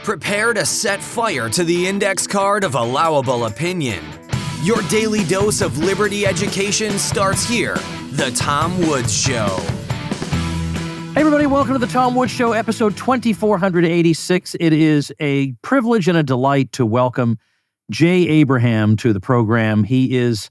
Prepare to set fire to the index card of allowable opinion. Your daily dose of liberty education starts here. The Tom Woods Show. Hey everybody, welcome to the Tom Woods Show, episode 2486. It is a privilege and a delight to welcome Jay Abraham to the program. He's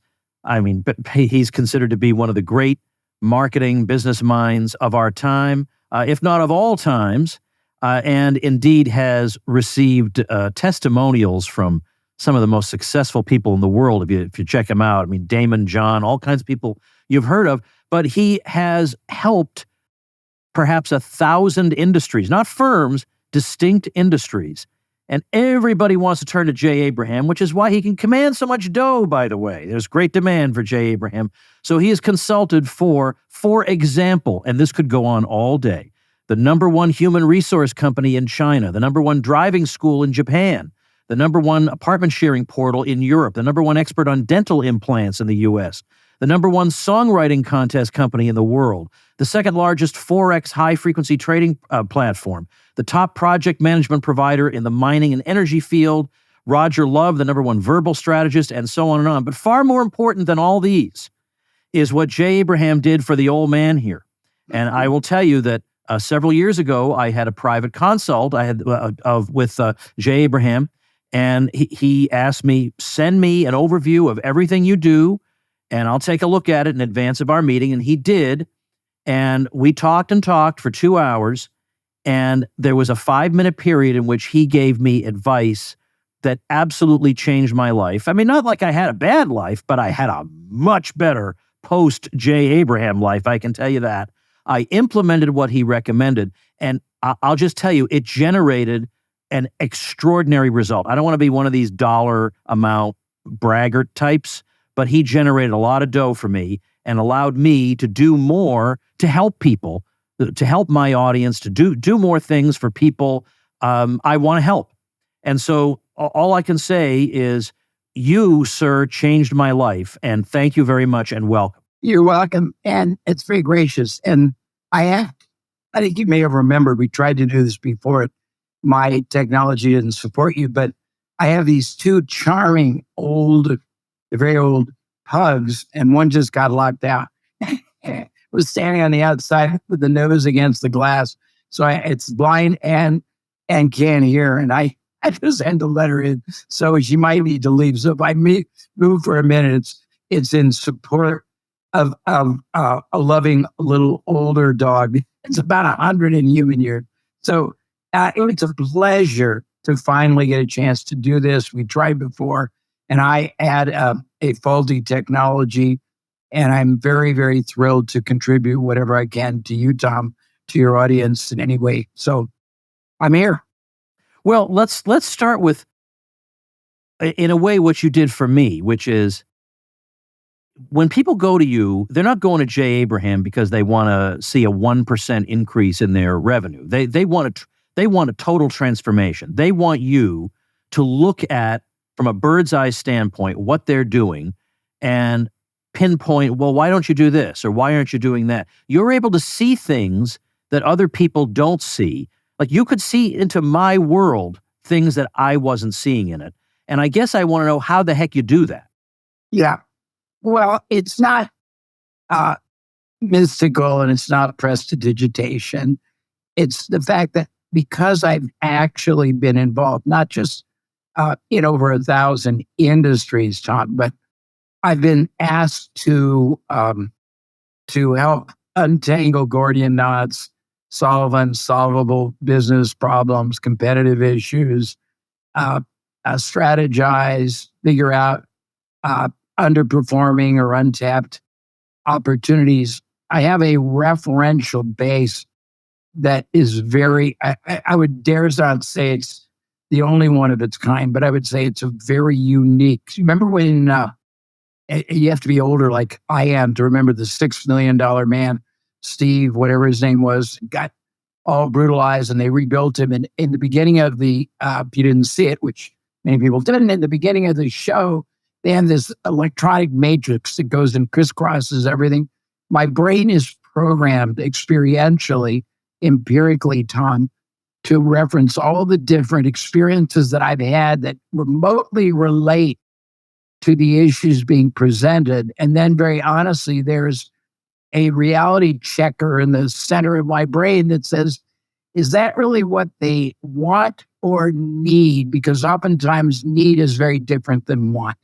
considered to be one of the great marketing business minds of our time, if not of all times, and indeed has received testimonials from some of the most successful people in the world. If you check him out, Damon John, all kinds of people you've heard of, but he has helped perhaps 1,000 industries, not firms, distinct industries. And everybody wants to turn to Jay Abraham, which is why he can command so much dough, by the way. There's great demand for Jay Abraham. So he is consulted for example, and this could go on all day, the number one human resource company in China, the number one driving school in Japan, the number one apartment sharing portal in Europe, the number one expert on dental implants in the US, the number one songwriting contest company in the world, the second largest Forex high-frequency trading platform, the top project management provider in the mining and energy field, Roger Love, the number one verbal strategist, and so on and on. But far more important than all these is what Jay Abraham did for the old man here. And I will tell you that several years ago, I had a private consult with Jay Abraham, and he asked me, send me an overview of everything you do, and I'll take a look at it in advance of our meeting. And he did. And we talked and talked for 2 hours. And there was a 5-minute period in which he gave me advice that absolutely changed my life. Not like I had a bad life, but I had a much better post Jay Abraham life. I can tell you that. I implemented what he recommended. And I'll just tell you, it generated an extraordinary result. I don't want to be one of these dollar amount braggart types, but he generated a lot of dough for me and allowed me to do more to help people, to help my audience, to do more things for people I want to help. And so all I can say is, you, sir, changed my life, and thank you very much and welcome. You're welcome, and it's very gracious. And I think you may have remembered, we tried to do this before. My technology didn't support you, but I have these two charming very old pugs, and one just got locked out. Was standing on the outside with the nose against the glass, so it's blind and can't hear. And I just had to let her in, so she might need to leave. So if I move for a minute, it's in support of a loving little older dog. It's about 100 in human years. So it's a pleasure to finally get a chance to do this. We tried before, and I had a faulty technology, and I'm very, very thrilled to contribute whatever I can to you, Tom, to your audience in any way. So I'm here. Well, let's start with, in a way, what you did for me, which is, when people go to you, they're not going to Jay Abraham because they want to see a 1% increase in their revenue. They want a total transformation. They want you to look at, from a bird's eye standpoint, what they're doing and pinpoint, well, why don't you do this? Or why aren't you doing that? You're able to see things that other people don't see. Like, you could see into my world things that I wasn't seeing in it. And I guess I want to know how the heck you do that. Yeah. Well, it's not mystical, and it's not prestidigitation. It's the fact that because I've actually been involved, not just in over 1,000 industries, Tom, but I've been asked to help untangle Gordian knots, solve unsolvable business problems, competitive issues, strategize, figure out underperforming or untapped opportunities. I have a referential base that is very, I would dare not say it's the only one of its kind, but I would say it's a very unique. Remember when you have to be older like I am to remember the $6 million man, Steve, whatever his name was, got all brutalized and they rebuilt him. And in the beginning of the, if you didn't see it, which many people didn't, in the beginning of the show, they have this electronic matrix that goes and crisscrosses everything. My brain is programmed experientially, empirically, Tom, to reference all the different experiences that I've had that remotely relate to the issues being presented. And then very honestly, there's a reality checker in the center of my brain that says, is that really what they want or need? Because oftentimes need is very different than want.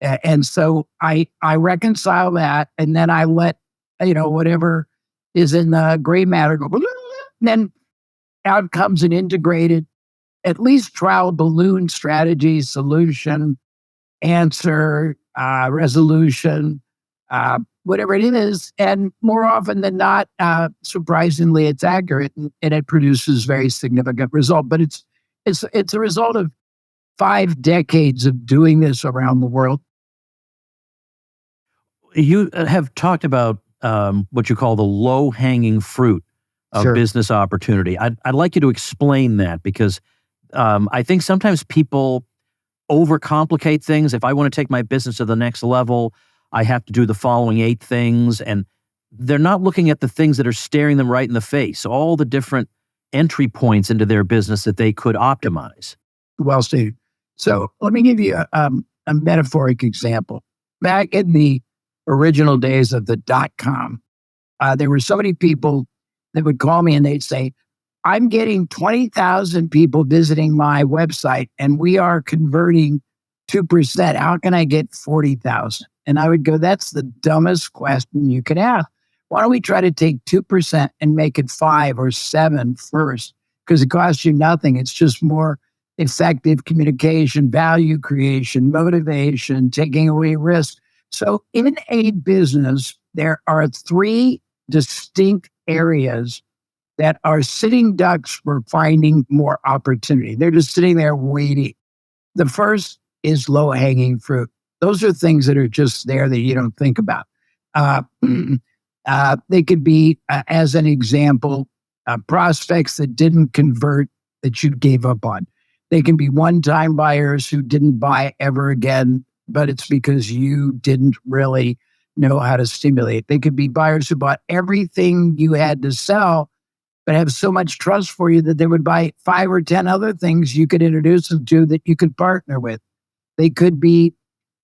And so I reconcile that, and then I let, whatever is in the gray matter go, and then out comes an integrated, at least trial balloon strategy, solution, answer, resolution, whatever it is. And more often than not, surprisingly, it's accurate and it produces very significant result. But it's a result of 5 decades of doing this around the world. You have talked about what you call the low-hanging fruit of Sure. business opportunity. I'd like you to explain that, because I think sometimes people overcomplicate things. If I want to take my business to the next level, I have to do the following 8 things, and they're not looking at the things that are staring them right in the face, all the different entry points into their business that they could optimize. Well stated. So let me give you a metaphoric example. Back in the original days of the .com, there were so many people that would call me and they'd say, I'm getting 20,000 people visiting my website and we are converting 2%. How can I get 40,000? And I would go, that's the dumbest question you could ask. Why don't we try to take 2% and make it 5 or 7 first? Because it costs you nothing. It's just more effective communication, value creation, motivation, taking away risk. So in a business, there are 3 distinct areas that are sitting ducks for finding more opportunity. They're just sitting there waiting. The first is low-hanging fruit. Those are things that are just there that you don't think about. They could be, as an example, prospects that didn't convert that you gave up on. They can be one-time buyers who didn't buy ever again, but it's because you didn't really know how to stimulate. They could be buyers who bought everything you had to sell, but have so much trust for you that they would buy 5 or 10 other things you could introduce them to that you could partner with. They could be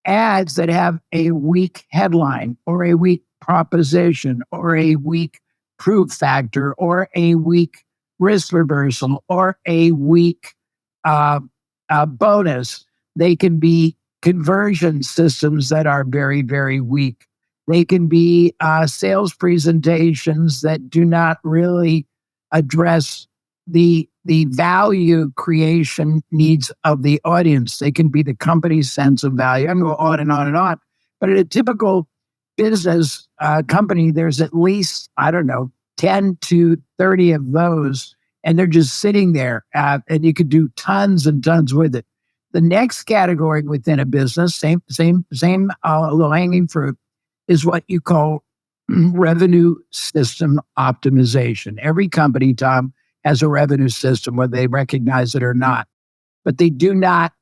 ads that have a weak headline or a weak proposition or a weak proof factor or a weak risk reversal or a weak bonus. They can be conversion systems that are very, very weak. They can be sales presentations that do not really address the value creation needs of the audience. They can be the company's sense of value. I'm going on and on and on. But in a typical business company, there's at least, 10 to 30 of those, and they're just sitting there, and you could do tons and tons with it. The next category within a business, same low-hanging fruit, is what you call revenue system optimization. Every company, Tom, has a revenue system, whether they recognize it or not, but they do not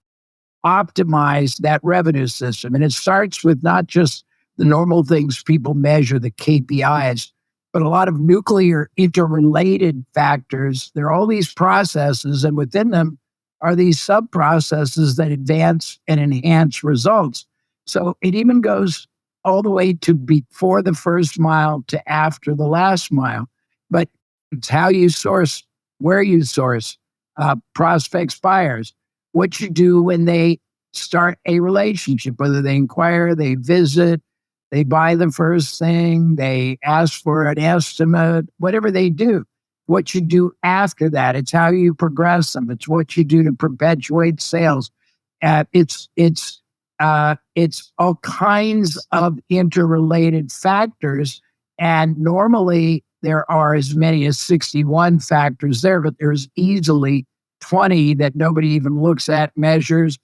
optimize that revenue system. And it starts with not just the normal things people measure, the KPIs, but a lot of nuclear interrelated factors. There are all these processes, and within them are these sub-processes that advance and enhance results. So it even goes all the way to before the first mile to after the last mile. But it's how you source, where you source, prospects, buyers, what you do when they start a relationship, whether they inquire, they visit, they buy the first thing, they ask for an estimate, whatever they do. What you do after that, it's how you progress them. It's what you do to perpetuate sales. It's all kinds of interrelated factors. And normally there are as many as 61 factors there, but there's easily 20 that nobody even looks at, measures.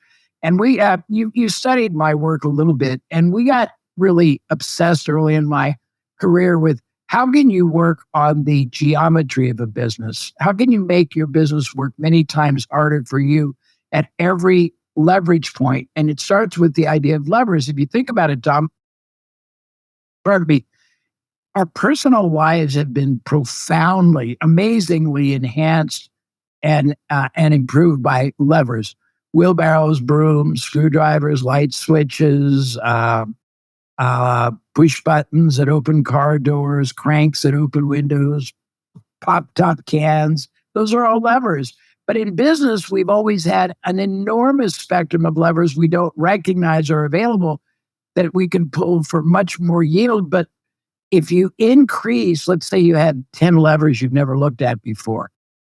And you studied my work a little bit, and we got really obsessed early in my career with how can you work on the geometry of a business? How can you make your business work many times harder for you at every leverage point? And it starts with the idea of leverage. If you think about it, Tom, pardon me, our personal lives have been profoundly, amazingly enhanced and improved by levers, wheelbarrows, brooms, screwdrivers, light switches, push buttons that open car doors, cranks that open windows, pop top cans. Those are all levers. But in business, we've always had an enormous spectrum of levers we don't recognize are available that we can pull for much more yield. But if you increase, let's say you had 10 levers you've never looked at before.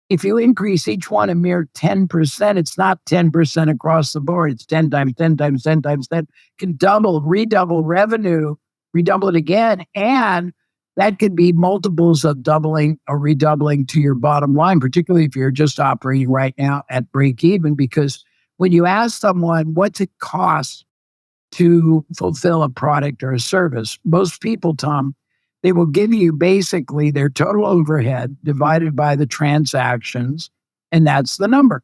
If you increase each one a mere 10%, it's not 10% across the board. It's 10 times 10 times 10 times 10. Can double, redouble revenue, redouble it again. And that could be multiples of doubling or redoubling to your bottom line, particularly if you're just operating right now at break even. Because when you ask someone, what's it cost to fulfill a product or a service, most people, Tom, they will give you basically their total overhead divided by the transactions, and that's the number.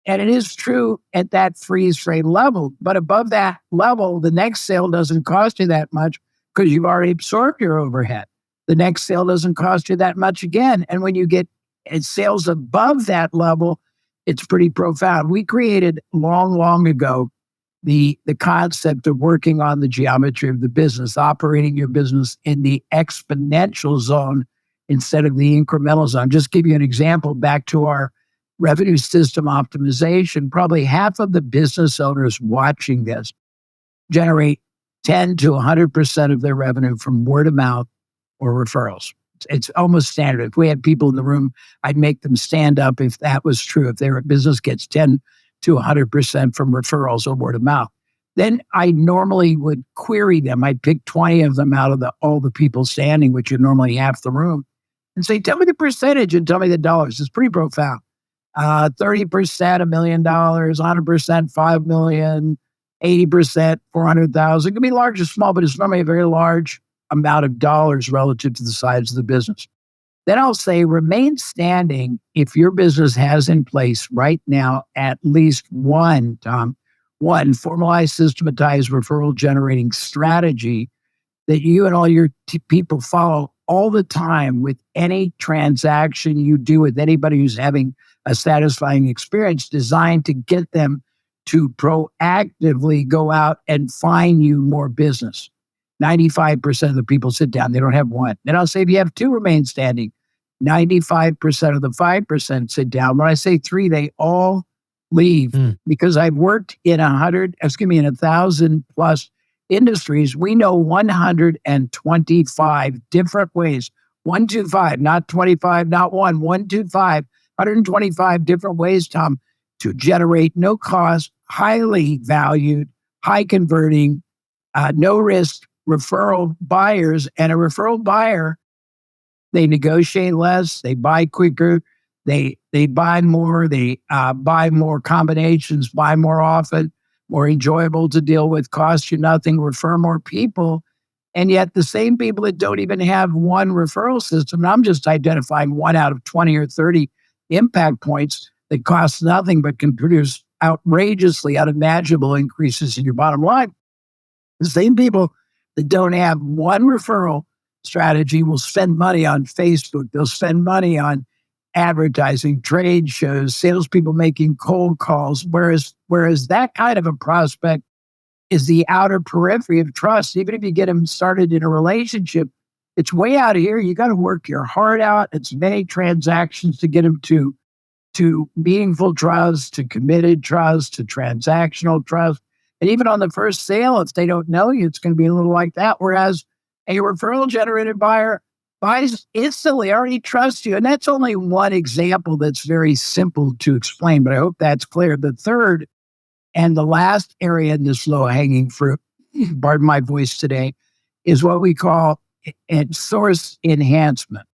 And it is true at that freeze frame level. But above that level, the next sale doesn't cost you that much because you've already absorbed your overhead. The next sale doesn't cost you that much again. And when you get sales above that level, it's pretty profound. We created long ago the concept of working on the geometry of the business, operating your business in the exponential zone instead of the incremental zone. Just give you an example back to our revenue system optimization. Probably half of the business owners watching this generate 10 to 100% of their revenue from word of mouth or referrals. It's almost standard. If we had people in the room, I'd make them stand up if that was true. If their business gets 10 to 100% from referrals or word of mouth. Then I normally would query them. I'd pick 20 of them out of all the people standing, which are normally half the room, and say, tell me the percentage and tell me the dollars. It's pretty profound. 30%, $1 million, 100%, 5 million, 80%, 400,000. It can be large or small, but it's normally a very large amount of dollars relative to the size of the business. Then I'll say remain standing if your business has in place right now at least one formalized, systematized referral generating strategy that you and all your people follow all the time with any transaction you do with anybody who's having a satisfying experience, designed to get them to proactively go out and find you more business. 95% of the people sit down. They don't have one. Then I'll say if you have two, remain standing. 95% of the 5% sit down. When I say three, they all leave because I've worked in 1,000 plus industries. We know 125 different ways. 125, not 25, not one, 125, 125 different ways, Tom, to generate no cost, highly valued, high converting, no risk referral buyers. And a referral buyer, they negotiate less, they buy quicker, they buy more, they buy more combinations, buy more often, more enjoyable to deal with, cost you nothing, refer more people. And yet the same people that don't even have one referral system, and I'm just identifying one out of 20 or 30 impact points that cost nothing but can produce outrageously unimaginable increases in your bottom line. The same people that don't have one referral strategy will spend money on Facebook. They'll spend money on advertising, trade shows, salespeople making cold calls, whereas that kind of a prospect is the outer periphery of trust. Even if you get them started in a relationship, it's way out of here. You got to work your heart out. It's many transactions to get them to meaningful trust, to committed trust, to transactional trust. And even on the first sale, if they don't know you, it's going to be a little like that. Whereas a referral generated buyer buys instantly, already trusts you. And that's only one example that's very simple to explain, but I hope that's clear. The third and the last area in this low-hanging fruit, pardon my voice today, is what we call source enhancement.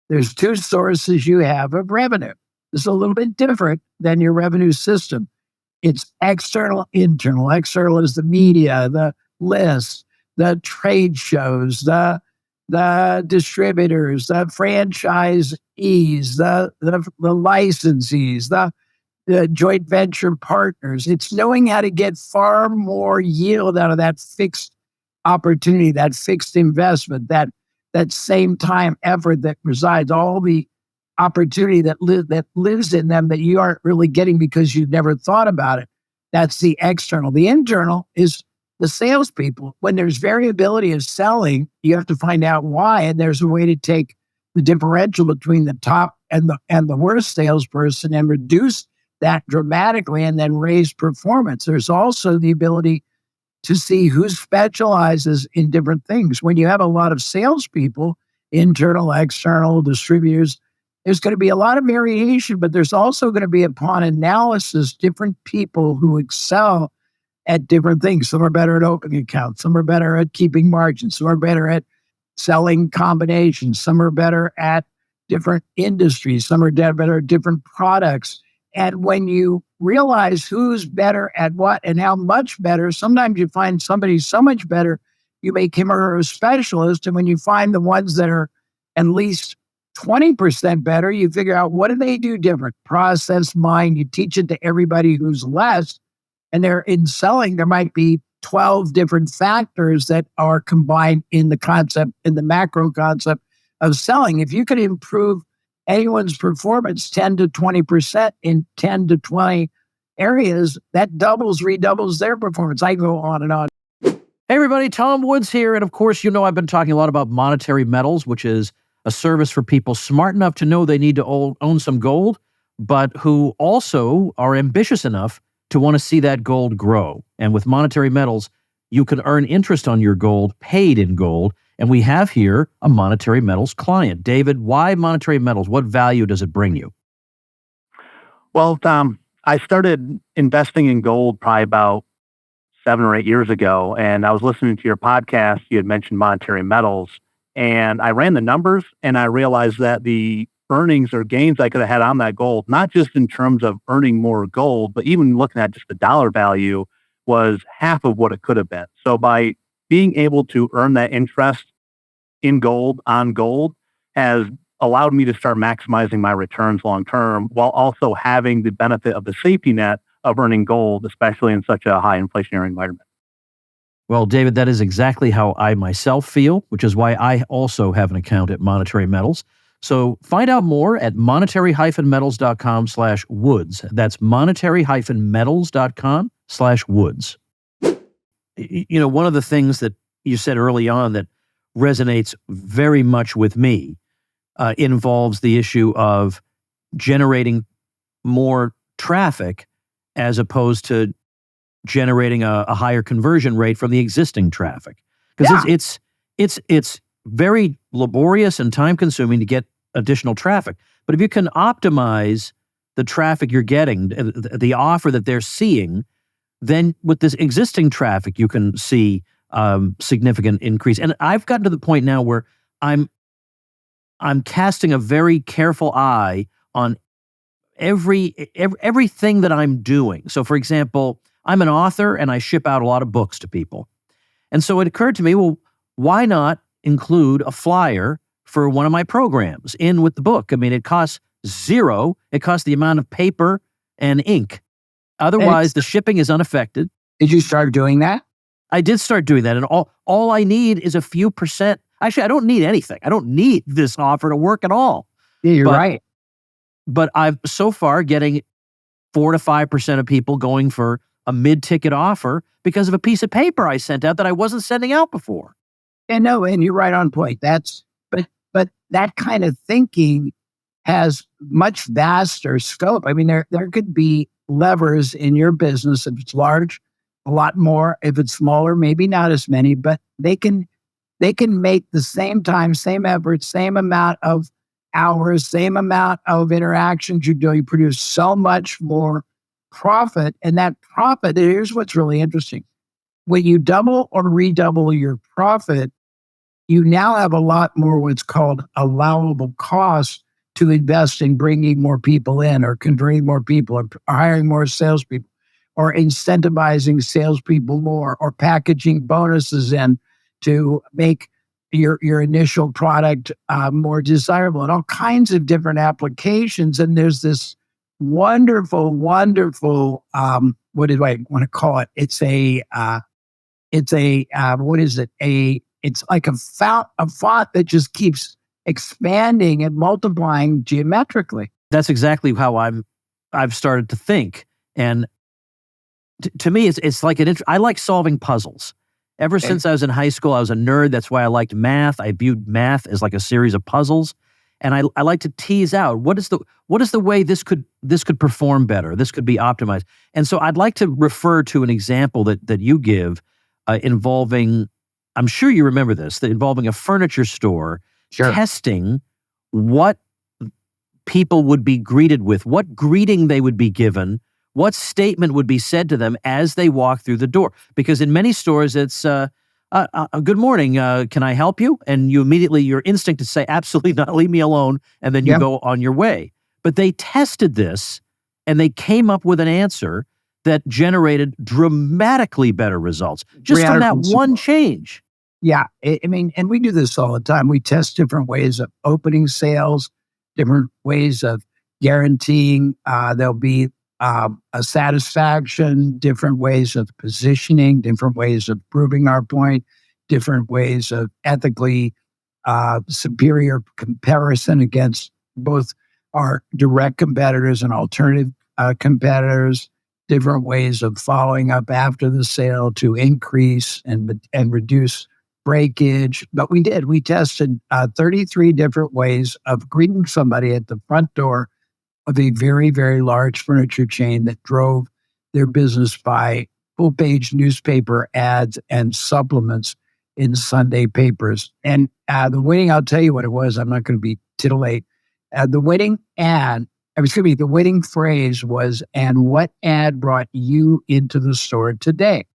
There's two sources you have of revenue. This is a little bit different than your revenue system. It's external, internal. External is the media, the lists, the trade shows, the distributors, the franchisees, the licensees, the joint venture partners. It's knowing how to get far more yield out of that fixed opportunity, that fixed investment, that same time effort that resides, all the opportunity that lives in them that you aren't really getting because you've never thought about it. That's the external. The internal is the salespeople. When there's variability of selling, you have to find out why, and there's a way to take the differential between the top and the worst salesperson and reduce that dramatically, and then raise performance. There's also the ability to see who specializes in different things. When you have a lot of salespeople, internal, external, distributors, there's going to be a lot of variation, but there's also going to be, upon analysis, different people who excel at different things. Some are better at opening accounts. Some are better at keeping margins. Some are better at selling combinations. Some are better at different industries. Some are better at different products. And when you realize who's better at what and how much better, sometimes you find somebody so much better, you make him or her a specialist. And when you find the ones that are at least 20% better, you figure out what do they do different? Process, mind, you teach it to everybody who's less. And they're in selling, there might be 12 different factors that are combined in the concept, in the macro concept of selling. If you could improve anyone's performance 10 to 20% in 10 to 20 areas, that redoubles their performance. I go on and on. Hey everybody, Tom Woods here. And of course, I've been talking a lot about monetary metals, which is a service for people smart enough to know they need to own some gold, but who also are ambitious enough to want to see that gold grow. And with monetary metals, you can earn interest on your gold paid in gold. And we have here a monetary metals client. David, why monetary metals? What value does it bring you? Well, Tom, I started investing in gold probably about 7 or 8 years ago, and I was listening to your podcast. You had mentioned monetary metals, and I ran the numbers, and I realized that the earnings or gains I could have had on that gold, not just in terms of earning more gold, but even looking at just the dollar value, was half of what it could have been. So by being able to earn that interest in gold on gold has allowed me to start maximizing my returns long term, while also having the benefit of the safety net of earning gold, especially in such a high inflationary environment. Well, David, that is exactly how I myself feel, which is why I also have an account at Monetary Metals. So find out more at monetary-metals.com/woods. That's monetary-metals.com/woods. One of the things that you said early on that resonates very much with me involves the issue of generating more traffic as opposed to generating a higher conversion rate from the existing traffic. Because it's very laborious and time consuming to get additional traffic. But if you can optimize the traffic you're getting, the offer that they're seeing, then with this existing traffic, you can see significant increase. And I've gotten to the point now where I'm casting a very careful eye on everything that I'm doing. So, for example, I'm an author and I ship out a lot of books to people. And so it occurred to me, well, why not include a flyer for one of my programs in with the book? I mean, it costs zero. It costs the amount of paper and ink. Otherwise, the shipping is unaffected. Did you start doing that? I did start doing that. And all I need is a few percent. Actually, I don't need anything. I don't need this offer to work at all. Yeah, you're right. But I've so far getting 4 to 5% of people going for a mid-ticket offer because of a piece of paper I sent out that I wasn't sending out before. And you're right on point. But that kind of thinking has much vaster scope. I mean, there could be levers in your business. If it's large, a lot more. If it's smaller, maybe not as many, but they can make the same time, same effort, same amount of hours, same amount of interactions you do. You produce so much more profit. And that profit, here's what's really interesting. When you double or redouble your profit, you now have a lot more what's called allowable costs to invest in bringing more people in, or converting more people, or hiring more salespeople, or incentivizing salespeople more, or packaging bonuses in to make your initial product more desirable, and all kinds of different applications. And there's this wonderful, what do I want to call it? It's what is it? It's like a font that just keeps expanding and multiplying geometrically. That's exactly how I've started to think. And to me, it's like I like solving puzzles. Ever since I was in high school, I was a nerd. That's why I liked math. I viewed math as like a series of puzzles. And I like to tease out what is the way this could perform better, this could be optimized. And so I'd like to refer to an example that you give involving, I'm sure you remember this, involving a furniture store testing what people would be greeted with, what greeting they would be given, what statement would be said to them as they walk through the door. Because in many stores, it's good morning, can I help you? And your instinct is to say, absolutely not, leave me alone, and then you go on your way. But they tested this, and they came up with an answer that generated dramatically better results, just from that one change. Yeah, I mean, and we do this all the time. We test different ways of opening sales, different ways of guaranteeing there'll be a satisfaction, different ways of positioning, different ways of proving our point, different ways of ethically superior comparison against both our direct competitors and alternative competitors, different ways of following up after the sale to increase and reduce breakage. But we tested 33 different ways of greeting somebody at the front door of a very, very large furniture chain that drove their business by full-page newspaper ads and supplements in Sunday papers. And the winning, I'll tell you what it was. I'm not going to be titillate. The winning phrase was, "And what ad brought you into the store today?"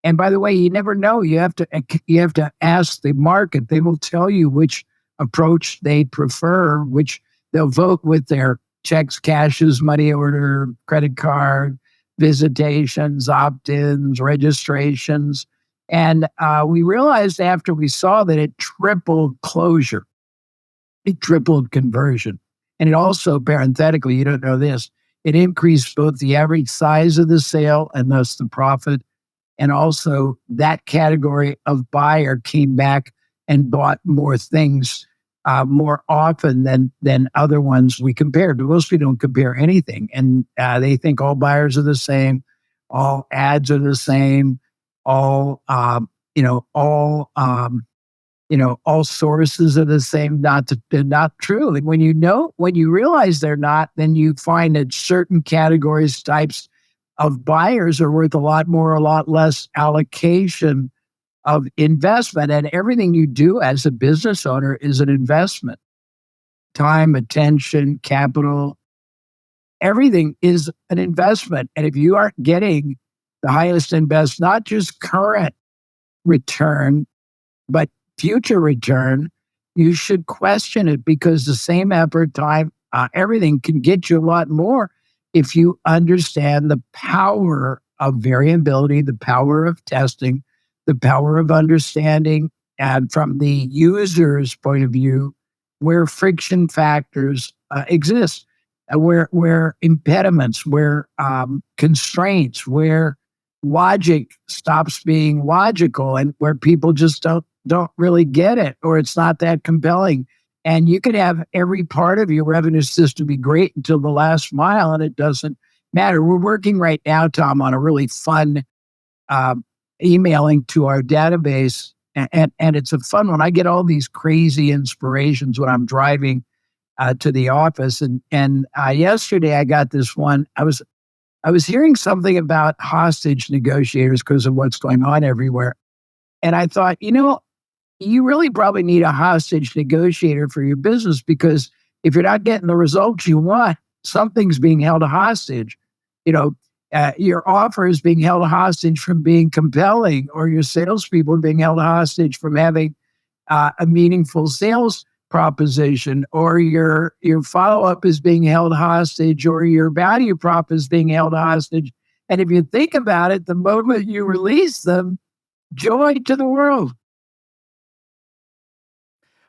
And by the way, you never know. You have to ask the market. They will tell you which approach they prefer, which they'll vote with their checks, cashes, money order, credit card, visitations, opt-ins, registrations. And we realized after we saw that it tripled closure. It tripled conversion. And it also, parenthetically, you don't know this, it increased both the average size of the sale and thus the profit. And also that category of buyer came back and bought more things more often than other ones we compared. Most people don't compare anything. And they think all buyers are the same, all ads are the same, all sources are the same. They're not true. And when you realize they're not, then you find that certain categories, types of buyers are worth a lot more, a lot less allocation of investment. And everything you do as a business owner is an investment. Time, attention, capital, everything is an investment. And if you aren't getting the highest and best, not just current return, but future return, you should question it, because the same effort, time, everything can get you a lot more if you understand the power of variability, the power of testing, the power of understanding, and from the user's point of view, where friction factors exist, where impediments, where constraints, where logic stops being logical, and where people just don't really get it, or it's not that compelling. And you could have every part of your revenue system be great until the last mile, and it doesn't matter. We're working right now, Tom, on a really fun emailing to our database, and it's a fun one. I get all these crazy inspirations when I'm driving to the office, and yesterday I got this one. I was hearing something about hostage negotiators because of what's going on everywhere, and I thought, you really probably need a hostage negotiator for your business, because if you're not getting the results you want, something's being held hostage. Your offer is being held hostage from being compelling, or your salespeople are being held hostage from having a meaningful sales proposition, or your follow-up is being held hostage, or your value prop is being held hostage. And if you think about it, the moment you release them, joy to the world.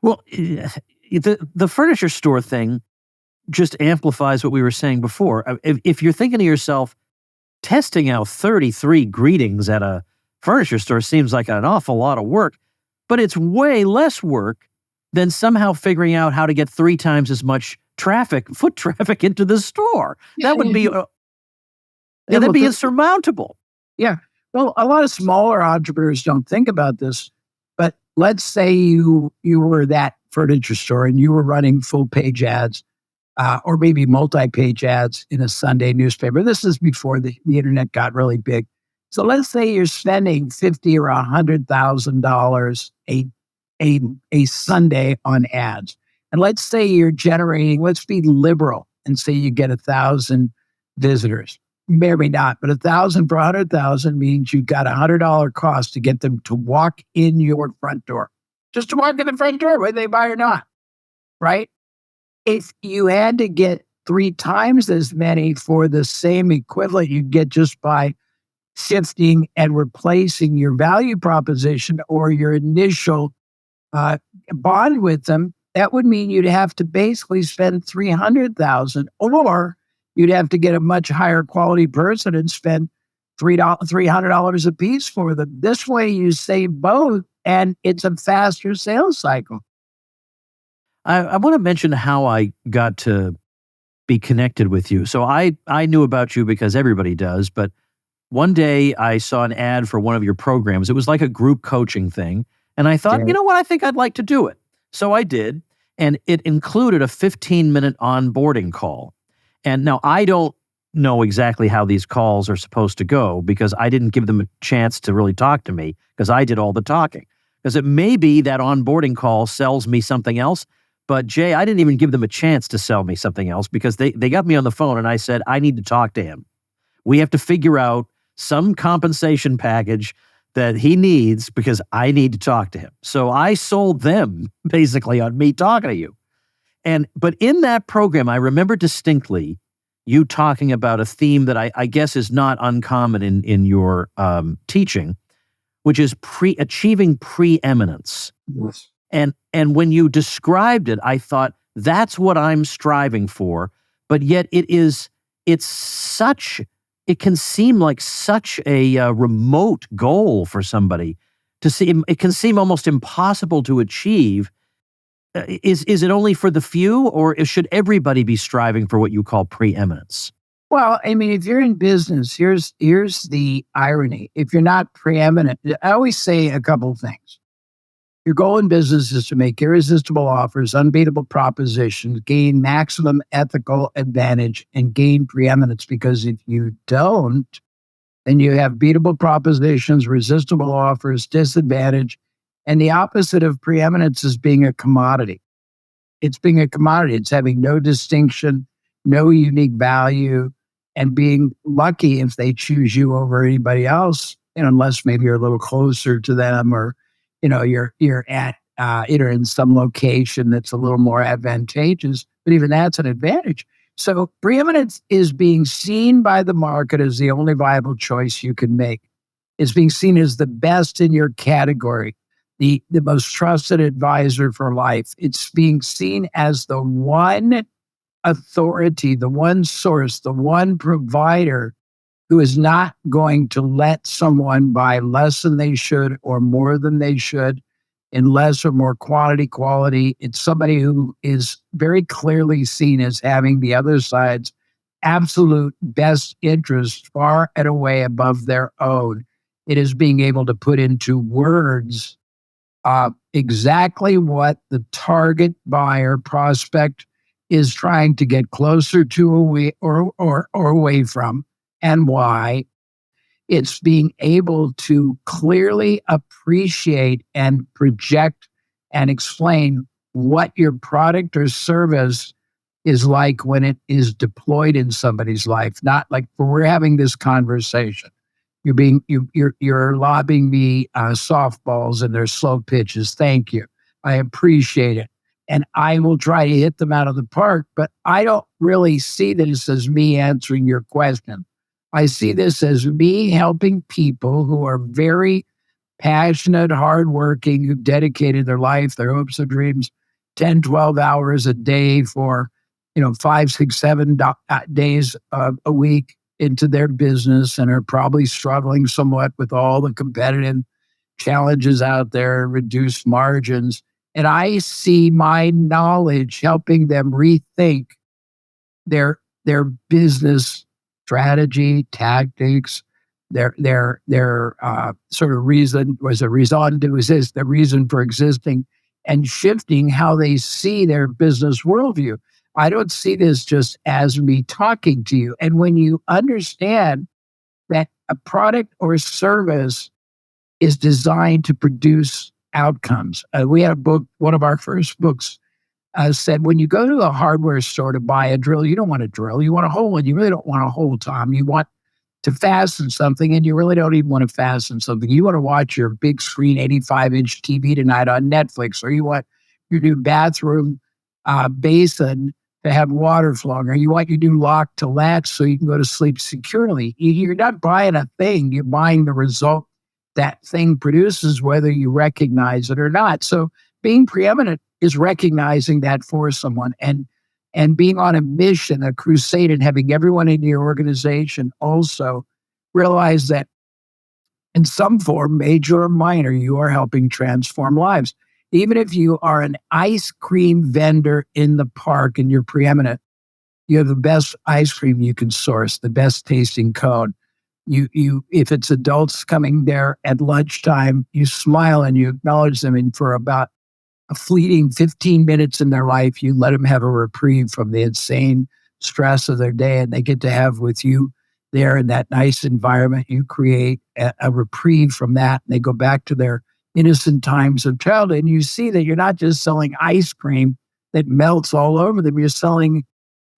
Well, the furniture store thing just amplifies what we were saying before. If you're thinking to yourself, testing out 33 greetings at a furniture store seems like an awful lot of work, but it's way less work than somehow figuring out how to get 3 times as much foot traffic into the store. That would be, that'd be insurmountable. Yeah. Well, a lot of smaller entrepreneurs don't think about this, but let's say you were that furniture store and you were running full page ads, or maybe multi-page ads in a Sunday newspaper. This is before the internet got really big. So let's say you're spending $50,000 or $100,000 a Sunday on ads. And let's say you're generating, let's be liberal and say you get 1,000 visitors. You may or may not, but 1,000 for 100,000 means you've got $100 cost to get them to walk in your front door. Just to walk in the front door, whether they buy or not, right? If you had to get 3 times as many for the same equivalent you get just by shifting and replacing your value proposition or your initial bond with them, that would mean you'd have to basically spend $300,000, or you'd have to get a much higher quality person and spend $300 a piece for them. This way you save both, and it's a faster sales cycle. I want to mention how I got to be connected with you. So I knew about you because everybody does, but one day I saw an ad for one of your programs. It was like a group coaching thing. And I thought, you know what, I think I'd like to do it. So I did. And it included a 15-minute onboarding call. And now I don't know exactly how these calls are supposed to go because I didn't give them a chance to really talk to me because I did all the talking. Because it may be that onboarding call sells me something else. But Jay, I didn't even give them a chance to sell me something else because they got me on the phone and I said, I need to talk to him. We have to figure out some compensation package that he needs because I need to talk to him. So I sold them basically on me talking to you. But in that program, I remember distinctly you talking about a theme that I guess is not uncommon in your teaching, which is achieving preeminence. Yes. And when you described it, I thought that's what I'm striving for. But yet it can seem like such a remote goal for somebody to see. It can seem almost impossible to achieve. Is it only for the few, or should everybody be striving for what you call preeminence? Well, I mean, if you're in business, here's the irony. If you're not preeminent, I always say a couple of things. Your goal in business is to make irresistible offers, unbeatable propositions, gain maximum ethical advantage, and gain preeminence. Because if you don't, then you have beatable propositions, resistible offers, disadvantage. And the opposite of preeminence is being a commodity. It's being a commodity. It's having no distinction, no unique value, and being lucky if they choose you over anybody else, unless maybe you're a little closer to them, or you're at in some location that's a little more advantageous, but even that's an advantage. So preeminence is being seen by the market as the only viable choice you can make. It's being seen as the best in your category, the most trusted advisor for life. It's being seen as the one authority, the one source, the one provider who is not going to let someone buy less than they should or more than they should in less or more quality. It's somebody who is very clearly seen as having the other side's absolute best interest far and away above their own. It is being able to put into words exactly what the target buyer prospect is trying to get closer to or away from, and why. It's being able to clearly appreciate and project and explain what your product or service is like when it is deployed in somebody's life. Not like we're having this conversation. You're lobbing me softballs and they're slow pitches. Thank you. I appreciate it. And I will try to hit them out of the park, but I don't really see this as me answering your question. I see this as me helping people who are very passionate, hardworking, who've dedicated their life, their hopes and dreams, 10, 12 hours a day for, 5, 6, 7 days a week into their business, and are probably struggling somewhat with all the competitive challenges out there, reduced margins. And I see my knowledge helping them rethink their business strategy, tactics, their sort of reason was a reason to exist, the reason for existing, and shifting how they see their business worldview. I don't see this just as me talking to you. And when you understand that a product or service is designed to produce outcomes, we had a book, one of our first books said, when you go to a hardware store to buy a drill, you don't want a drill, you want a hole, and you really don't want a hole, Tom. You want to fasten something, and you really don't even want to fasten something. You want to watch your big screen 85-inch TV tonight on Netflix, or you want your new bathroom basin to have water flowing, or you want your new lock to latch so you can go to sleep securely. You're not buying a thing, you're buying the result that thing produces, whether you recognize it or not. So being preeminent is recognizing that for someone and being on a mission, a crusade, and having everyone in your organization also realize that in some form, major or minor, you are helping transform lives. Even if you are an ice cream vendor in the park and you're preeminent, you have the best ice cream you can source, the best tasting cone. If it's adults coming there at lunchtime, you smile and you acknowledge them, and for about a fleeting 15 minutes in their life, you let them have a reprieve from the insane stress of their day, and they get to have with you there in that nice environment. You create a reprieve from that, and they go back to their innocent times of childhood. And you see that you're not just selling ice cream that melts all over them, you're selling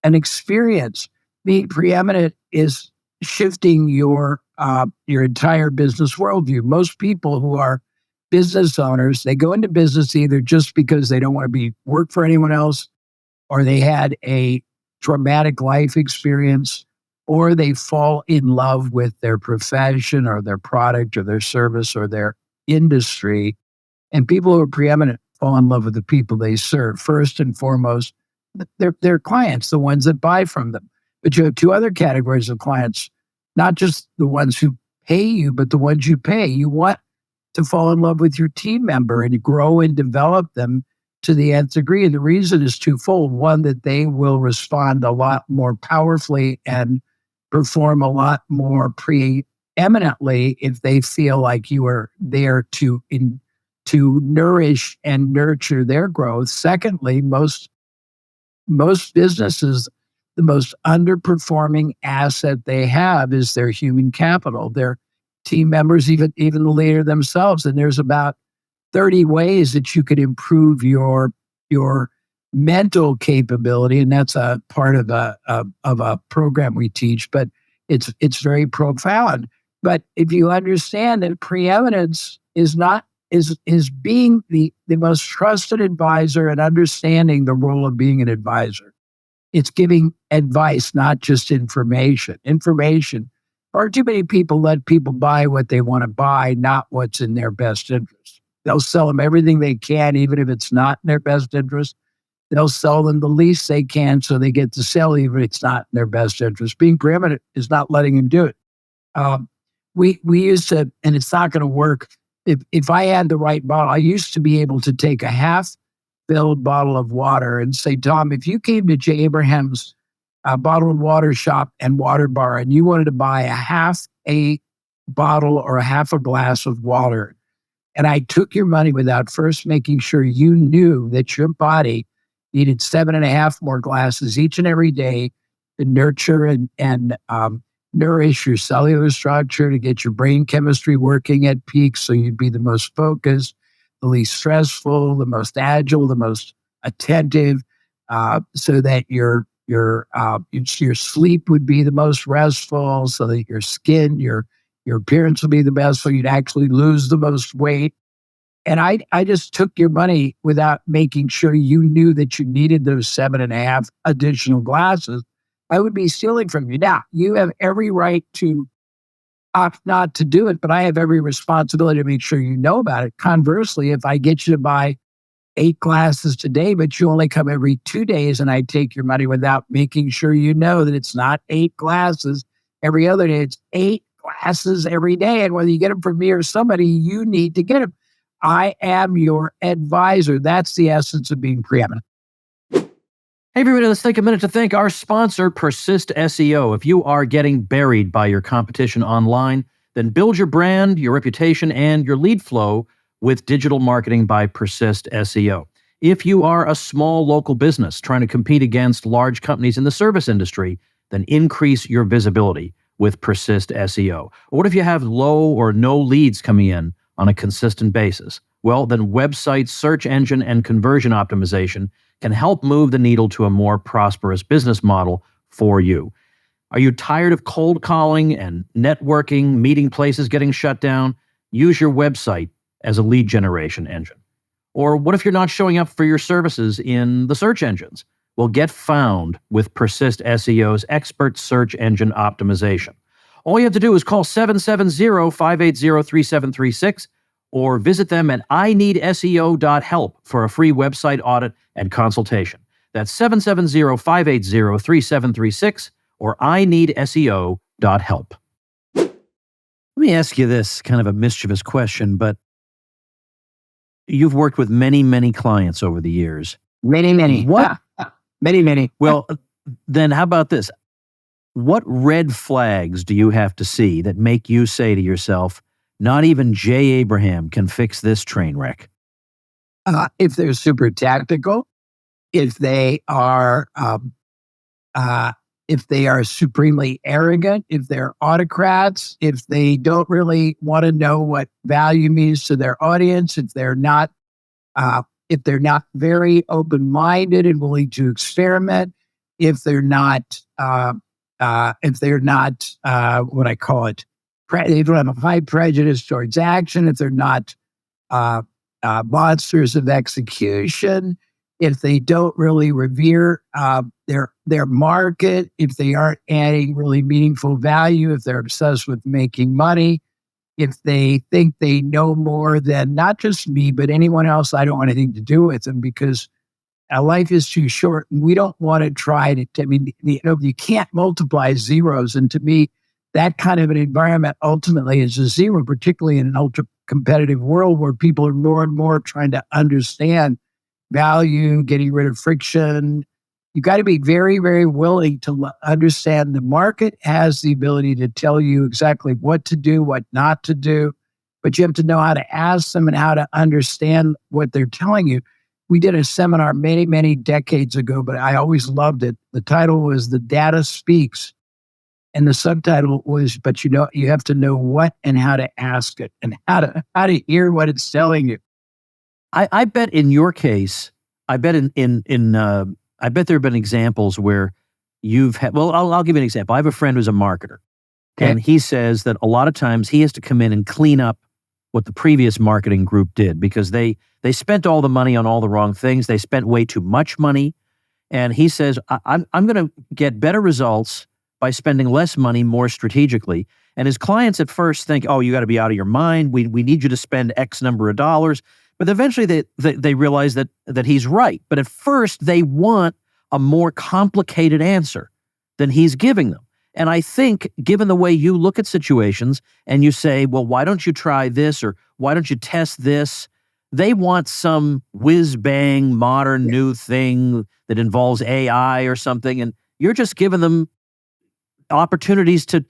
an experience. Being preeminent is shifting your entire business worldview. Most people who are business owners, they go into business either just because they don't want to work for anyone else, or they had a traumatic life experience, or they fall in love with their profession or their product or their service or their industry. And people who are preeminent fall in love with the people they serve. First and foremost, their clients, the ones that buy from them. But you have two other categories of clients, not just the ones who pay you, but the ones you pay. You want to fall in love with your team member and grow and develop them to the nth degree. And the reason is twofold. One, that they will respond a lot more powerfully and perform a lot more preeminently if they feel like you are there to nourish and nurture their growth. Secondly, most businesses, the most underperforming asset they have is their human capital, their team members, even the leader themselves. And there's about 30 ways that you could improve your mental capability, and that's a part of a program we teach. But it's very profound. But if you understand that preeminence is being the most trusted advisor and understanding the role of being an advisor. It's giving advice, not just information. Far too many people let people buy what they want to buy, not what's in their best interest. They'll sell them everything they can, even if it's not in their best interest. They'll sell them the least they can so they get to sell, even if it's not in their best interest. Being preeminent is not letting them do it. We used to, and it's not going to work. If I had the right bottle, I used to be able to take a half-filled bottle of water and say, Tom, if you came to J. Abraham's bottled water shop and water bar, and you wanted to buy a bottle or a half a glass of water, and I took your money without first making sure you knew that your body needed 7.5 more glasses each and every day to nurture and nourish your cellular structure, to get your brain chemistry working at peak so you'd be the most focused, the least stressful, the most agile, the most attentive, so that your sleep would be the most restful, so that your skin, your appearance would be the best, so you'd actually lose the most weight. And I just took your money without making sure you knew that you needed those 7.5 additional glasses. I would be stealing from you. Now, you have every right to opt not to do it, but I have every responsibility to make sure you know about it. Conversely, if I get you to buy 8 glasses today, but you only come every 2 days, and I take your money without making sure you know that it's not 8 glasses every other day, it's 8 glasses every day. And whether you get them from me or somebody, you need to get them. I am your advisor. That's the essence of being preeminent. Hey, everybody, let's take a minute to thank our sponsor, Persist SEO. If you are getting buried by your competition online, then build your brand, your reputation, and your lead flow with digital marketing by Persist SEO. If you are a small local business trying to compete against large companies in the service industry, then increase your visibility with Persist SEO. Or what if you have low or no leads coming in on a consistent basis? Well, then website search engine and conversion optimization can help move the needle to a more prosperous business model for you. Are you tired of cold calling and networking, meeting places getting shut down? Use your website as a lead generation engine. Or what if you're not showing up for your services in the search engines? Well, get found with Persist SEO's expert search engine optimization. All you have to do is call 770-580-3736 or visit them at ineedseo.help for a free website audit and consultation. That's 770-580-3736 or ineedseo.help. Let me ask you this, kind of a mischievous question, but you've worked with many, many clients over the years. Many. What? Many. Well, then how about this? What red flags do you have to see that make you say to yourself, not even Jay Abraham can fix this train wreck? If they're super tactical, if they are supremely arrogant, if they're autocrats, if they don't really want to know what value means to their audience, if they're not very open-minded and willing to experiment, if they're not what I call it, they don't have a high prejudice towards action, if they're not monsters of execution, if they don't really revere their market, if they aren't adding really meaningful value, if they're obsessed with making money, if they think they know more than not just me, but anyone else, I don't want anything to do with them because life is too short. And we don't want to try to, you can't multiply zeros. And to me, that kind of an environment ultimately is a zero, particularly in an ultra competitive world where people are more and more trying to understand value, getting rid of friction. You got to be very, very willing to understand the market has the ability to tell you exactly what to do, what not to do, but you have to know how to ask them and how to understand what they're telling you. We did a seminar many, many decades ago, but I always loved it. The title was The Data Speaks. And the subtitle was, but you have to know what and how to ask it and how to hear what it's telling you. I bet in your case, I bet there have been examples where you've had, well, I'll give you an example. I have a friend who's a marketer, and he says that a lot of times he has to come in and clean up what the previous marketing group did because they spent all the money on all the wrong things. They spent way too much money. And he says, I'm going to get better results by spending less money more strategically. And his clients at first think, oh, you got to be out of your mind. We need you to spend X number of dollars. But eventually they realize that he's right. But at first they want a more complicated answer than he's giving them. And I think given the way you look at situations and you say, well, why don't you try this or why don't you test this? They want some whiz-bang modern new thing that involves AI or something. And you're just giving them opportunities to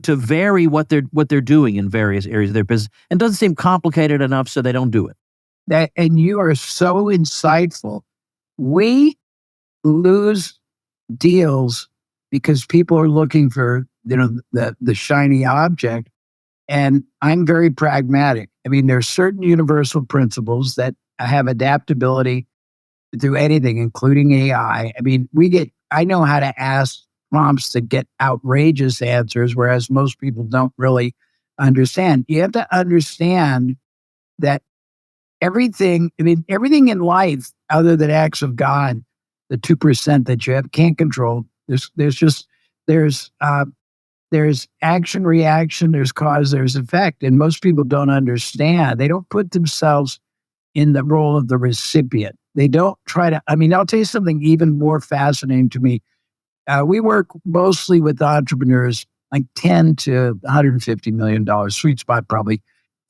vary what they're doing in various areas of their business. And it doesn't seem complicated enough, so they don't do it. And you are so insightful. We lose deals because people are looking for the shiny object. And I'm very pragmatic. I mean, there's certain universal principles that have adaptability to anything, including AI. I mean, I know how to ask prompts to get outrageous answers, whereas most people don't really understand. You have to understand that everything in life, other than acts of God, the 2% that you can't control, there's action, reaction, there's cause, there's effect. And most people don't understand. They don't put themselves in the role of the recipient. They don't try to, I'll tell you something even more fascinating to me. We work mostly with entrepreneurs, like $10 to $150 million, sweet spot probably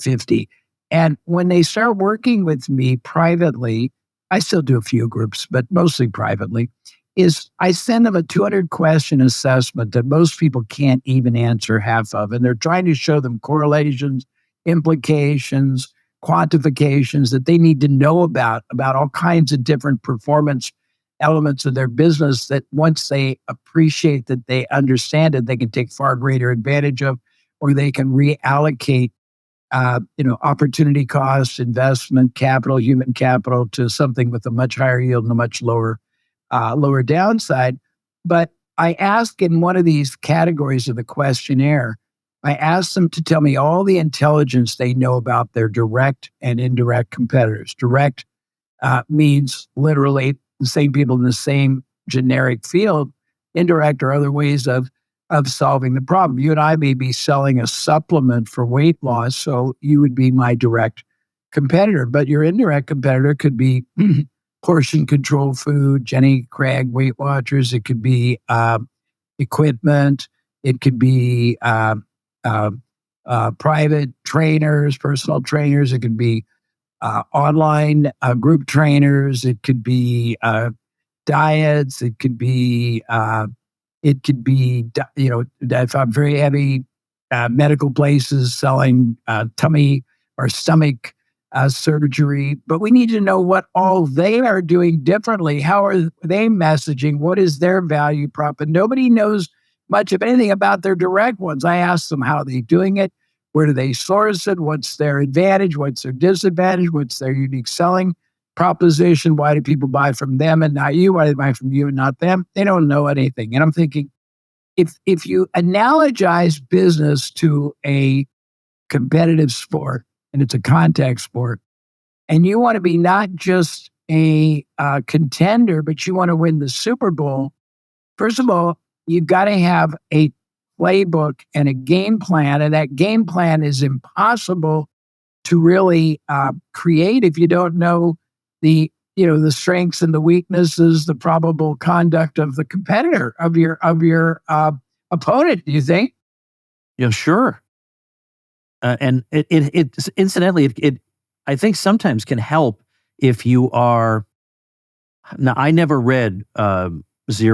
50. And when they start working with me privately, I still do a few groups, but mostly privately, is I send them a 200 question assessment that most people can't even answer half of. And they're trying to show them correlations, implications, quantifications that they need to know about all kinds of different performance elements of their business that once they appreciate that they understand it, they can take far greater advantage of, or they can reallocate opportunity cost, investment, capital, human capital to something with a much higher yield and a much lower downside. But I ask in one of these categories of the questionnaire, I ask them to tell me all the intelligence they know about their direct and indirect competitors. Direct means literally the same people in the same generic field. Indirect are other ways of solving the problem. You and I may be selling a supplement for weight loss, so you would be my direct competitor. But your indirect competitor could be portion control food, Jenny Craig, Weight Watchers. It could be equipment. It could be private trainers, personal trainers. It could be online group trainers. It could be diets. It could be if I'm very heavy medical places selling tummy or stomach surgery. But we need to know what all they are doing differently. How are they messaging? What is their value prop? And nobody knows much of anything about their direct ones. I ask them how they're doing it. Where do they source it? What's their advantage? What's their disadvantage? What's their unique selling proposition? Why do people buy from them and not you? Why do they buy from you and not them? They don't know anything. And I'm thinking, if you analogize business to a competitive sport, and it's a contact sport, and you want to be not just a contender, but you want to win the Super Bowl, first of all, you've got to have a playbook and a game plan, and that game plan is impossible to really create if you don't know the strengths and the weaknesses, the probable conduct of the competitor, of your opponent. Do you think? Yeah, sure. And it incidentally, I think sometimes can help if you are. Now, I never read 0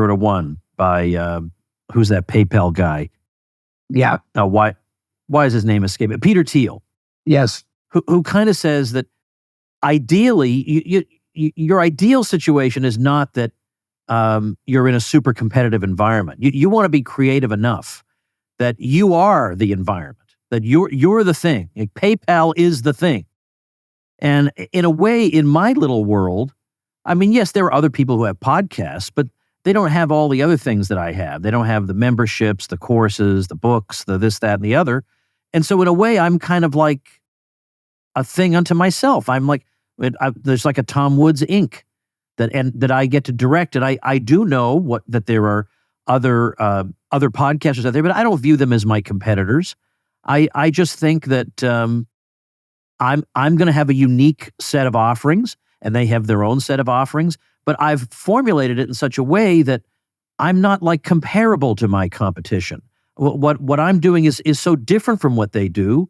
to 1 by who's that PayPal guy? Yeah. Why is his name escaping? Peter Thiel. Yes. Who kind of says that ideally, your ideal situation is not that you're in a super competitive environment. You want to be creative enough that you are the environment, that you're the thing. Like PayPal is the thing. And in a way, in my little world, I mean, yes, there are other people who have podcasts, but they don't have all the other things that I have. They don't have the memberships, the courses, the books, the this, that, and the other. And so in a way, I'm kind of like a thing unto myself. I'm like, there's like a Tom Woods Inc. that I get to direct. And I do know that there are other podcasters out there, but I don't view them as my competitors. I just think that I'm going to have a unique set of offerings, and they have their own set of offerings. But I've formulated it in such a way that I'm not like comparable to my competition. What I'm doing is so different from what they do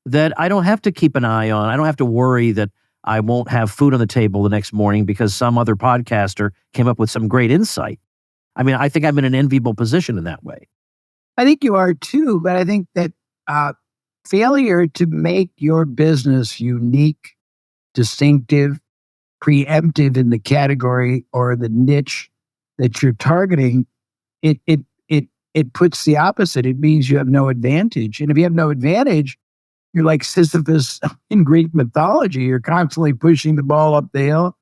that I don't have to keep an eye on. I don't have to worry that I won't have food on the table the next morning because some other podcaster came up with some great insight. I mean, I think I'm in an enviable position in that way. I think you are too, but I think that failure to make your business unique, distinctive, preemptive in the category or the niche that you're targeting, it puts the opposite. It means you have no advantage. And if you have no advantage, you're like Sisyphus in Greek mythology. You're constantly pushing the ball up the hill,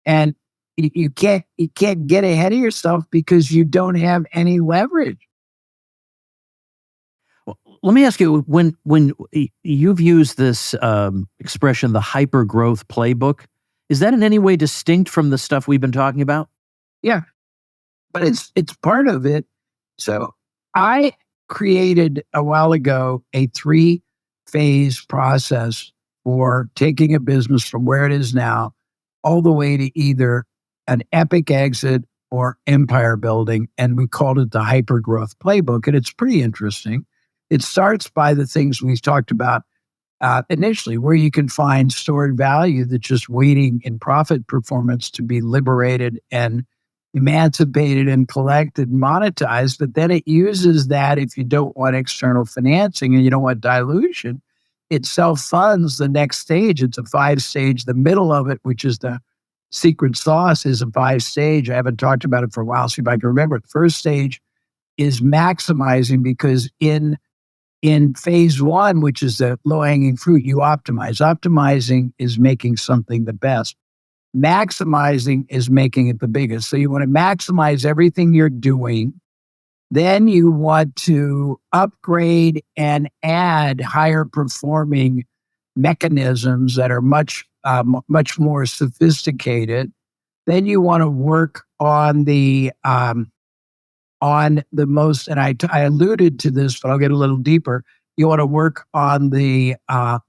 and you can't get ahead of yourself because you don't have any leverage. Well, let me ask you, when you've used this expression, the Hypergrowth Playbook, is that in any way distinct from the stuff we've been talking about? Yeah, but it's part of it. So I created a while ago a 3-phase process for taking a business from where it is now all the way to either an epic exit or empire building. And we called it the Hypergrowth Playbook. And it's pretty interesting. It starts by the things we've talked about initially, where you can find stored value that's just waiting in profit performance to be liberated and emancipated and collected, monetized. But then it uses that if you don't want external financing and you don't want dilution, it self-funds the next stage. It's a 5-stage. The middle of it, which is the secret sauce, is a 5-stage. I haven't talked about it for a while, see if I can remember it. The first stage is maximizing, because in phase 1, which is the low-hanging fruit, you optimize. Optimizing is making something the best. Maximizing is making it the biggest. So you want to maximize everything you're doing. Then you want to upgrade and add higher performing mechanisms that are much more sophisticated. Then you want to work on the most, and I alluded to this, but I'll get a little deeper. You want to work on the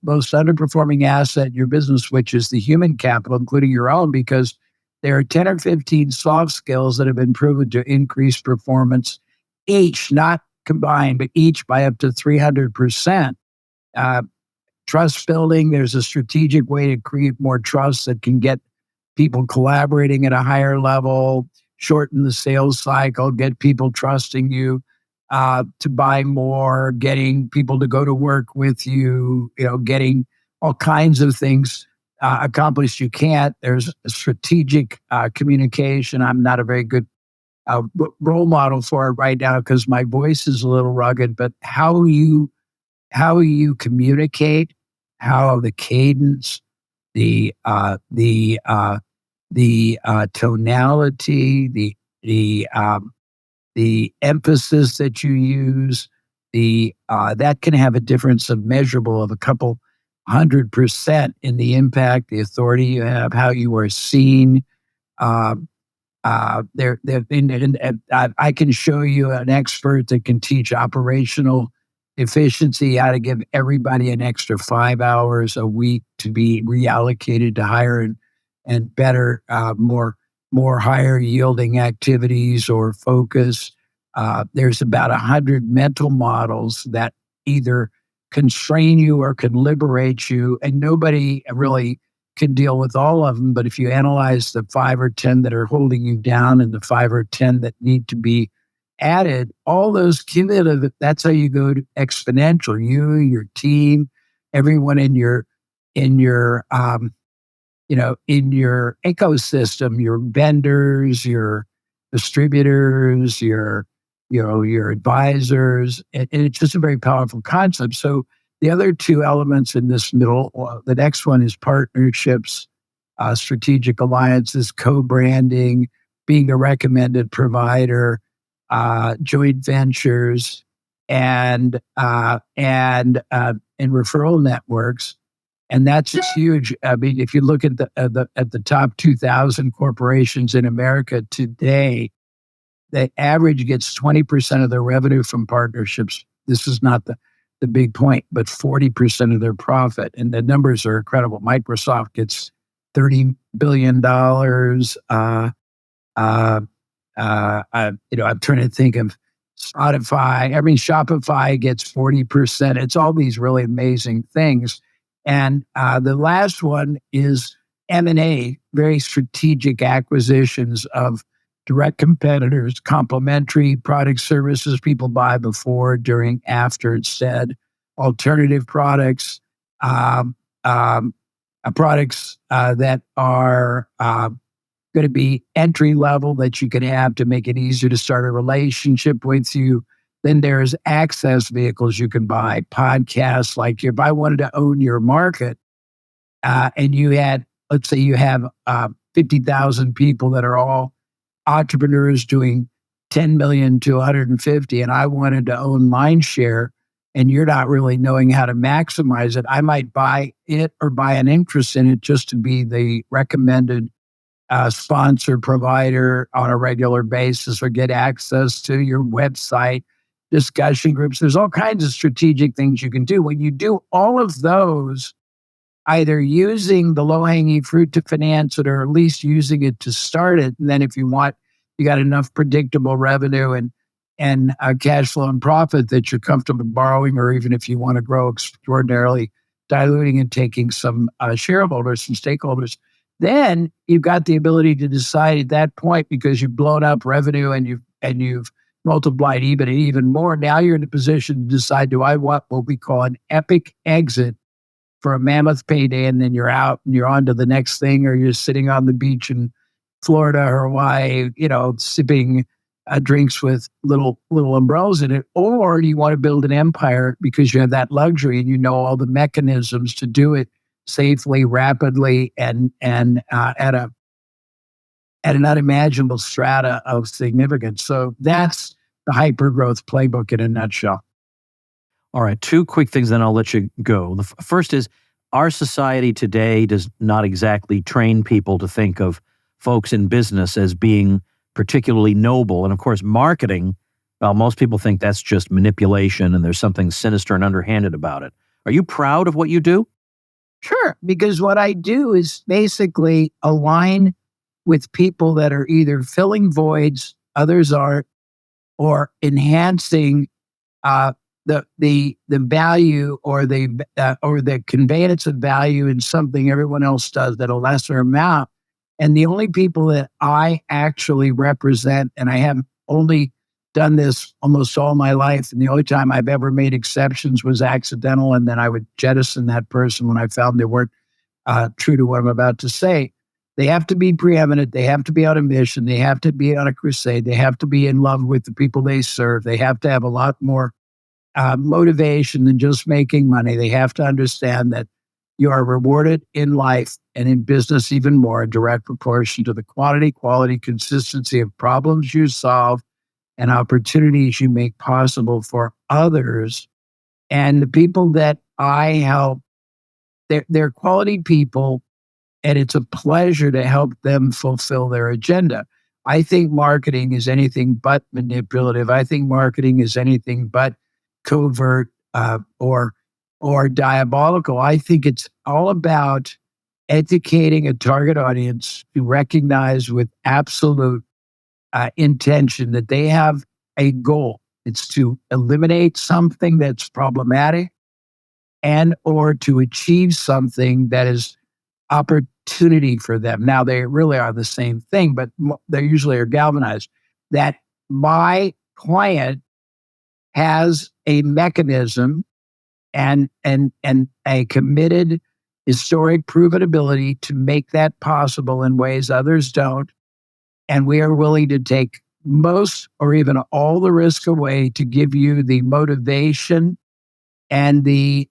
most underperforming asset in your business, which is the human capital, including your own, because there are 10 or 15 soft skills that have been proven to increase performance, each, not combined, but each by up to 300%. Trust building, there's a strategic way to create more trust that can get people collaborating at a higher level, shorten the sales cycle, get people trusting you to buy more, getting people to go to work with you, getting all kinds of things accomplished. You can't. There's a strategic communication. I'm not a very good role model for it right now because my voice is a little rugged, but how you communicate, how the cadence, the tonality, the emphasis that you use, that can have a difference of measurable of a couple 100% in the impact, the authority you have, how you are seen. I can show you an expert that can teach operational efficiency, how to give everybody an extra 5 hours a week to be reallocated to higher and better, more higher yielding activities or focus. There's about 100 mental models that either constrain you or can liberate you, and nobody really can deal with all of them. But if you analyze the 5 or 10 that are holding you down and the 5 or 10 that need to be added, all those cumulative, that's how you go to exponential. You, your team, everyone in your ecosystem, your vendors, your distributors, your advisors, and it's just a very powerful concept. So the other 2 elements in this middle, the next one is partnerships, strategic alliances, co-branding, being the recommended provider, joint ventures, and referral networks. And that's just huge. I mean, if you look at the top 2,000 corporations in America today, the average gets 20% of their revenue from partnerships. This is not the big point, but 40% of their profit. And the numbers are incredible. Microsoft gets $30 billion. I'm trying to think of Spotify. I mean, Shopify gets 40%. It's all these really amazing things. And the last one is M&A, very strategic acquisitions of direct competitors, complementary product services people buy before, during, after, instead, alternative products, products that are going to be entry level that you can have to make it easier to start a relationship with you. Then there's access vehicles you can buy, podcasts. Like if I wanted to own your market and you had, let's say you have 50,000 people that are all entrepreneurs doing 10 million to 150, and I wanted to own Mindshare, and you're not really knowing how to maximize it, I might buy it or buy an interest in it just to be the recommended sponsor provider on a regular basis, or get access to your website, discussion groups. There's all kinds of strategic things you can do. When you do all of those, either using the low-hanging fruit to finance it, or at least using it to start it. And then if you want, you got enough predictable revenue and cash flow and profit that you're comfortable borrowing, or even if you want to grow extraordinarily diluting and taking some shareholders, some stakeholders. Then you've got the ability to decide at that point, because you've blown up revenue and you've multiplied EBITDA even more. Now you're in a position to decide, do I want what we call an epic exit for a mammoth payday, and then you're out and you're on to the next thing, or you're sitting on the beach in Florida or Hawaii, sipping drinks with little umbrellas in it, or do you want to build an empire because you have that luxury and you know all the mechanisms to do it safely, rapidly, and at an unimaginable strata of significance. So that's the hypergrowth playbook in a nutshell. All right, two quick things, then I'll let you go. The first is, our society today does not exactly train people to think of folks in business as being particularly noble. And of course, marketing, well, most people think that's just manipulation and there's something sinister and underhanded about it. Are you proud of what you do? Sure, because what I do is basically align with people that are either filling voids, others aren't, or enhancing the value or the conveyance of value in something everyone else does at a lesser amount. And the only people that I actually represent, and I have only done this almost all my life, and the only time I've ever made exceptions was accidental, and then I would jettison that person when I found they weren't true to what I'm about to say. They have to be preeminent. They have to be on a mission. They have to be on a crusade. They have to be in love with the people they serve. They have to have a lot more motivation than just making money. They have to understand that you are rewarded in life and in business even more in direct proportion to the quality, consistency of problems you solve and opportunities you make possible for others. And the people that I help, they're quality people, and it's a pleasure to help them fulfill their agenda. I think marketing is anything but manipulative. I think marketing is anything but covert or diabolical. I think it's all about educating a target audience to recognize with absolute intention that they have a goal. It's to eliminate something that's problematic and or to achieve something that is opportunity for them. Now, they really are the same thing, but they usually are galvanized. That my client has a mechanism and a committed, historic, proven ability to make that possible in ways others don't. And we are willing to take most or even all the risk away to give you the motivation and the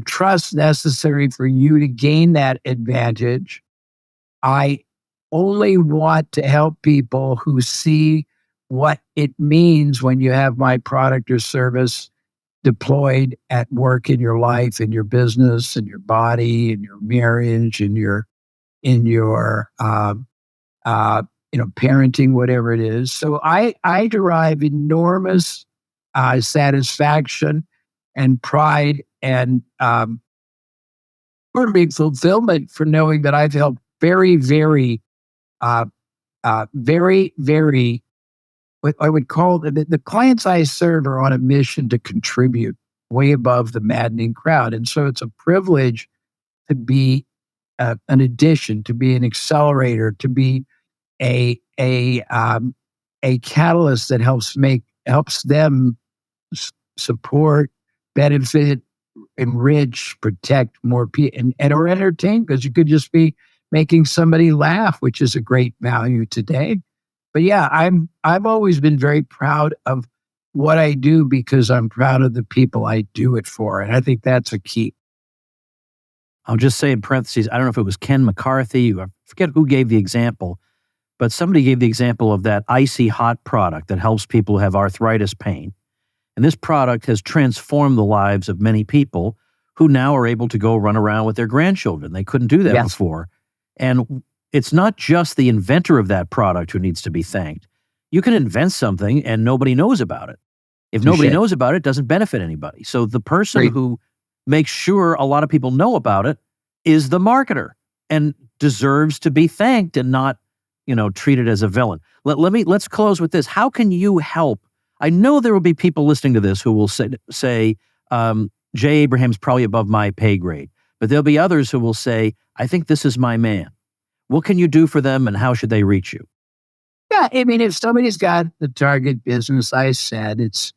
trust necessary for you to gain that advantage. I only want to help people who see what it means when you have my product or service deployed at work in your life, in your business, in your body, in your marriage, in your parenting, whatever it is. So I derive enormous satisfaction and pride and big fulfillment for knowing that I've helped very, very, what I would call the clients I serve are on a mission to contribute way above the maddening crowd. And so it's a privilege to be an addition, to be an accelerator, to be a catalyst that helps them support, benefit, enrich, protect more people, and or entertain, because you could just be making somebody laugh, which is a great value today. But yeah, I've always been very proud of what I do because I'm proud of the people I do it for, and I think that's a key. I'll just say in parentheses, I don't know if it was Ken McCarthy, I forget who gave the example, but somebody gave the example of that icy hot product that helps people who have arthritis pain. And this product has transformed the lives of many people who now are able to go run around with their grandchildren. They couldn't do that before. And it's not just the inventor of that product who needs to be thanked. You can invent something and nobody knows about it. If nobody knows about it, it doesn't benefit anybody. So the person who makes sure a lot of people know about it is the marketer and deserves to be thanked and not, treated as a villain. Let's close with this. How can you help? I know there will be people listening to this who will say, Jay Abraham's probably above my pay grade. But there'll be others who will say, I think this is my man. What can you do for them and how should they reach you? Yeah, I mean, if somebody's got the target business, I said it's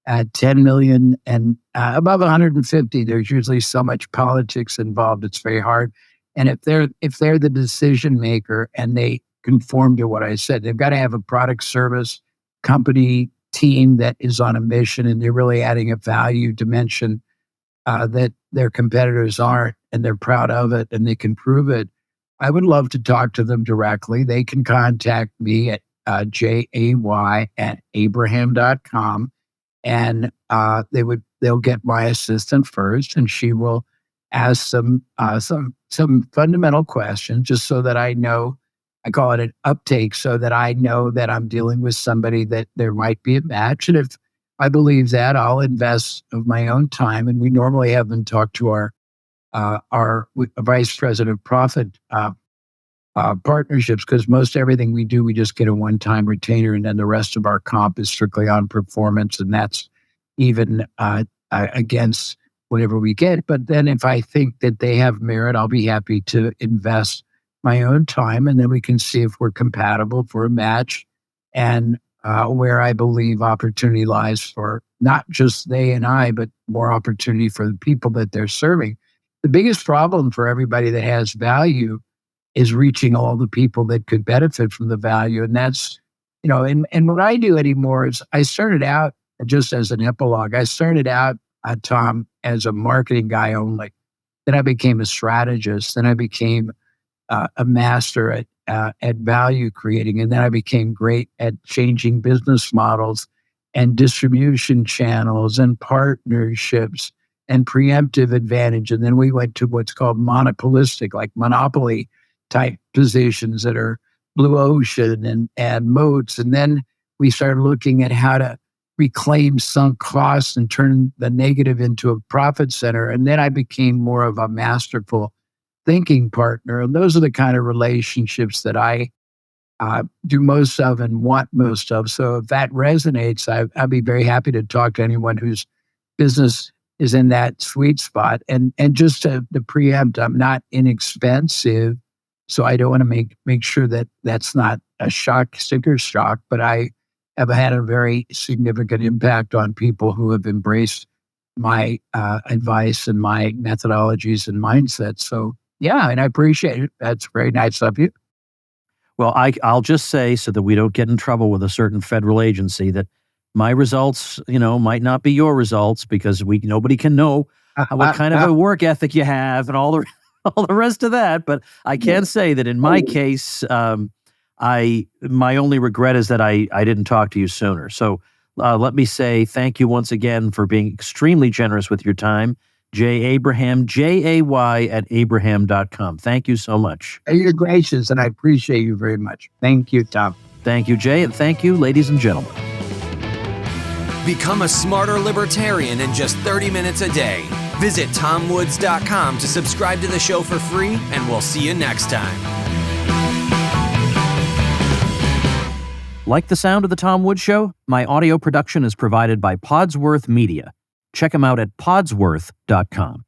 at 10 million and above 150, there's usually so much politics involved. It's very hard. And if they're the decision maker and they conform to what I said, they've got to have a product, service, company, team that is on a mission and they're really adding a value dimension that their competitors aren't, and they're proud of it and they can prove it. I would love to talk to them directly. They can contact me at jay@abraham.com, and they'll get my assistant first, and she will ask some fundamental questions just so that I know. I call it an uptake, so that I know that I'm dealing with somebody that there might be a match. And if I believe that, I'll invest of my own time. And we normally have them talk to our vice president of profit partnerships, because most everything we do, we just get a one-time retainer, and then the rest of our comp is strictly on performance, and that's even against whatever we get. But then if I think that they have merit, I'll be happy to invest my own time, and then we can see if we're compatible for a match, and where I believe opportunity lies for not just they and I, but more opportunity for the people that they're serving. The biggest problem for everybody that has value is reaching all the people that could benefit from the value. And that's, and what I do anymore is I started out, just as an epilogue, I started out, Tom, as a marketing guy only. Then I became a strategist. Then I became a master at value creating. And then I became great at changing business models and distribution channels and partnerships and preemptive advantage. And then we went to what's called monopolistic, like monopoly type positions that are blue ocean and moats. And then we started looking at how to reclaim sunk costs and turn the negative into a profit center. And then I became more of a masterful thinking partner. And those are the kind of relationships that I do most of and want most of. So if that resonates, I'd be very happy to talk to anyone whose business is in that sweet spot. And just to preempt, I'm not inexpensive, so I don't want to make sure that that's not a sticker shock, but I have had a very significant impact on people who have embraced my advice and my methodologies and mindsets. So yeah, and I appreciate it. That's very nice of you. Well, I'll just say, so that we don't get in trouble with a certain federal agency, that my results, might not be your results, because nobody can know what kind of a work ethic you have and all the rest of that. But I can say that in my case, my only regret is that I didn't talk to you sooner. So let me say thank you once again for being extremely generous with your time. Jay Abraham, jay@abraham.com. Thank you so much. You're gracious, and I appreciate you very much. Thank you, Tom. Thank you, Jay, and thank you, ladies and gentlemen. Become a smarter libertarian in just 30 minutes a day. Visit tomwoods.com to subscribe to the show for free, and we'll see you next time. Like the sound of The Tom Woods Show? My audio production is provided by Podsworth Media. Check them out at podsworth.com.